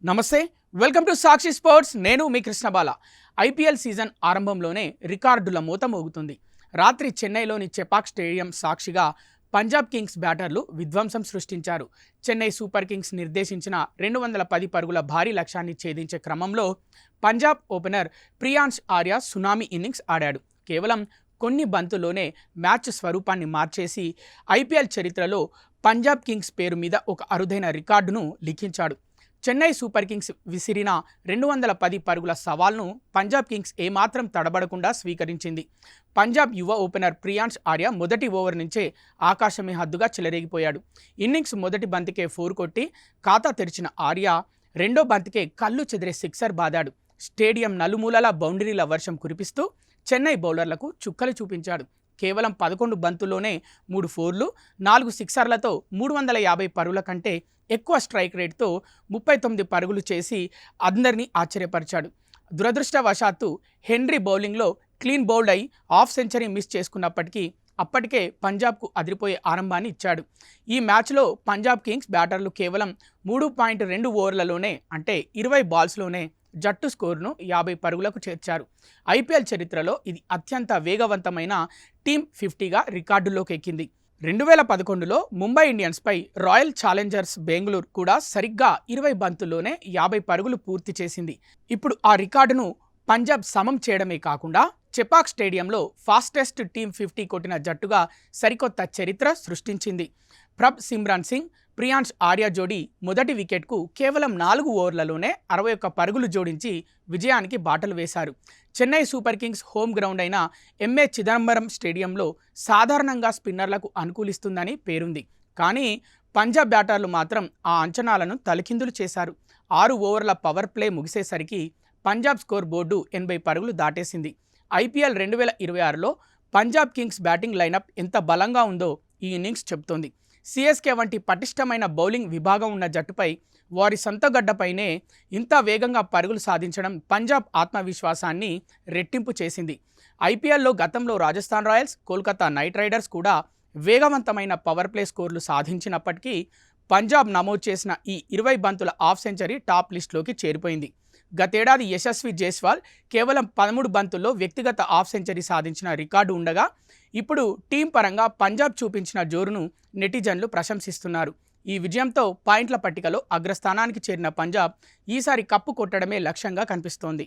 నమస్తే, welcome to Sakshi sports. నేను మీ కృష్ణబాల. IPL season ఆరంభంలోనే రికార్డుల మూత మోగుతుంది. రాత్రి చెన్నైలోని చెపాక్ స్టేడియం సాక్షిగా పంజాబ్ కింగ్స్ బ్యాటర్లు విధ్వంసం సృష్టించారు. చెన్నై సూపర్ కింగ్స్ నిర్దేశించిన 210 పరుగుల భారీ లక్ష్యాన్ని ఛేదించే క్రమంలో Punjab opener Priyansh Arya tsunami innings ఆడాడు. కేవలం కొన్ని బంతుల్లోనే మ్యాచ్ స్వరూపాన్ని మార్చేసి ఐపీఎల్ చరిత్రలో పంజాబ్ కింగ్స్ పేరు మీద ఒక అరుదైన రికార్డును లిఖించాడు. చెన్నై సూపర్ కింగ్స్ విసిరిన 210 పరుగుల సవాల్ను పంజాబ్ కింగ్స్ ఏమాత్రం తడబడకుండా స్వీకరించింది. పంజాబ్ యువ ఓపెనర్ ప్రియాంష్ ఆర్య మొదటి ఓవర్ నుంచే ఆకాశమే హద్దుగా చెలరేగిపోయాడు. ఇన్నింగ్స్ మొదటి బంతికే 4 కొట్టి ఖాతా తెరిచిన ఆర్య రెండో బంతికే కళ్ళు చెదిరే సిక్సర్ బాదాడు. స్టేడియం నలుమూలల బౌండరీల వర్షం కురిపిస్తూ చెన్నై బౌలర్లకు చుక్కలు చూపించాడు. కేవలం 11 బంతుల్లోనే 3 4లు, 4 సిక్సర్లతో 350 పరుగుల కంటే ఎక్కువ స్ట్రైక్ రేట్తో 39 పరుగులు చేసి అందరినీ ఆశ్చర్యపరిచాడు. దురదృష్టవశాత్తు హెన్రీ బౌలింగ్లో క్లీన్ బౌల్డ్ అయి హాఫ్ సెంచరీ మిస్ చేసుకున్నప్పటికీ అప్పటికే పంజాబ్కు అదిరిపోయే ఆరంభాన్ని ఇచ్చాడు. ఈ మ్యాచ్లో పంజాబ్ కింగ్స్ బ్యాటర్లు కేవలం 3.2 ఓవర్లలోనే అంటే 20 బాల్స్లోనే జట్టు స్కోరును 50 పరుగులకు చేర్చారు. ఐపీఎల్ చరిత్రలో ఇది అత్యంత వేగవంతమైన టీమ్ 50గా రికార్డుల్లోకి ఎక్కింది. 2011లో ముంబై ఇండియన్స్పై రాయల్ ఛాలెంజర్స్ బెంగళూరు కూడా సరిగ్గా 20 బంతుల్లోనే 50 పరుగులు పూర్తి చేసింది. ఇప్పుడు ఆ రికార్డును పంజాబ్ సమం చేయడమే కాకుండా చెపాక్ స్టేడియంలో ఫాస్టెస్ట్ టీమ్ 50 కొట్టిన జట్టుగా సరికొత్త చరిత్ర సృష్టించింది. ప్రభ్ సిమ్రాన్ సింగ్, ప్రియాంష్ ఆర్య జోడీ మొదటి వికెట్కు కేవలం 4 ఓవర్లలోనే 61 పరుగులు జోడించి విజయానికి బాటలు వేశారు. Chennai super Kings home ground అయిన ఎంఏ చిదంబరం స్టేడియంలో సాధారణంగా స్పిన్నర్లకు అనుకూలిస్తుందని పేరుంది. కానీ పంజాబ్ బ్యాటర్లు మాత్రం ఆ అంచనాలను తలకిందులు చేశారు. 6 ఓవర్ల పవర్ ప్లే ముగిసేసరికి పంజాబ్ స్కోర్ బోర్డు 80 పరుగులు దాటేసింది. ఐపీఎల్ 2026లో పంజాబ్ కింగ్స్ బ్యాటింగ్ లైనప్ ఎంత బలంగా ఉందో ఈ ఇన్నింగ్స్ చెబుతోంది. సిఎస్కే వంటి పటిష్టమైన బౌలింగ్ విభాగం ఉన్న జట్టుపై వారి సొంత గడ్డపైనే ఇంత వేగంగా పరుగులు సాధించడం పంజాబ్ ఆత్మవిశ్వాసాన్ని రెట్టింపు చేసింది. ఐపీఎల్లో గతంలో Rajasthan Royals, Kolkata night riders కూడా వేగవంతమైన పవర్ ప్లే స్కోర్లు సాధించినప్పటికీ పంజాబ్ నమోదు చేసిన ఈ 20 బంతుల హాఫ్ సెంచరీ టాప్ లిస్టులోకి చేరిపోయింది. గతేడాది యశస్వి జైస్వాల్ కేవలం 13 బంతుల్లో వ్యక్తిగత హాఫ్ సెంచరీ సాధించిన రికార్డు ఉండగా ఇప్పుడు టీం పరంగా పంజాబ్ చూపించిన జోరును నెటిజన్లు ప్రశంసిస్తున్నారు. ఈ విజయంతో పాయింట్ల పట్టికలో అగ్రస్థానానికి చేరిన పంజాబ్ ఈసారి కప్పు కొట్టడమే లక్ష్యంగా కనిపిస్తోంది.